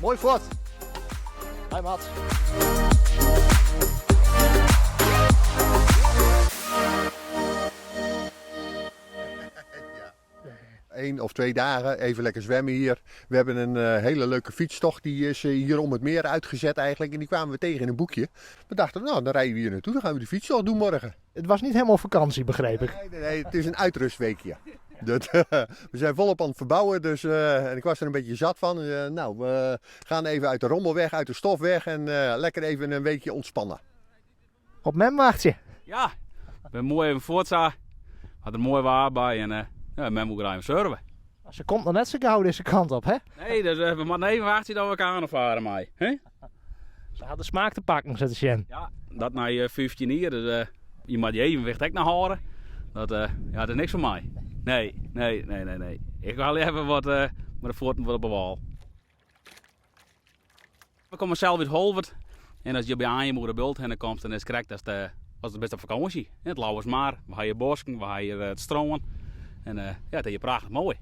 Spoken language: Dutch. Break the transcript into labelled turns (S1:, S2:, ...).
S1: Mooi voort. Hi Mats.
S2: 1 of 2 dagen even lekker zwemmen hier. We hebben een hele leuke fietstocht. Die is hier om het meer uitgezet eigenlijk. En die kwamen we tegen in een boekje. We dachten, nou dan rijden we hier naartoe. Dan gaan we de fietstocht doen morgen.
S1: Het was niet helemaal vakantie, begreep ik.
S2: Nee, het is een uitrustweekje. We zijn volop aan het verbouwen. Dus, en ik was er een beetje zat van. Nou, we gaan even uit de rommel weg, uit de stof weg. En lekker even een weekje ontspannen.
S1: Op Mem wacht je.
S3: Ja, ik ben mooi even voortza. Had er mooi waar bij en ja, men moet even surfen.
S1: Ze komt nog net zo gauw deze kant op, hè?
S3: Nee, dus we moeten even wachten dat we elkaar varen mee. Hè?
S1: Ze had de smaak te pakken, zegt Sjen.
S3: Ja, dat na 15 jaar, dus je moet je evenwicht ook naar horen. Ja, dat is niks voor mij. Nee. Ik wil even wat met de voeten op de wal. We komen zelf uit Holwert. En als je bij aan je moeder bult en dan komt, dan is het correct als de beste vakantie. Het Lauwersmaar, we hebben je bosken, we hebben het stromen. En ja, dat is prachtig mooi.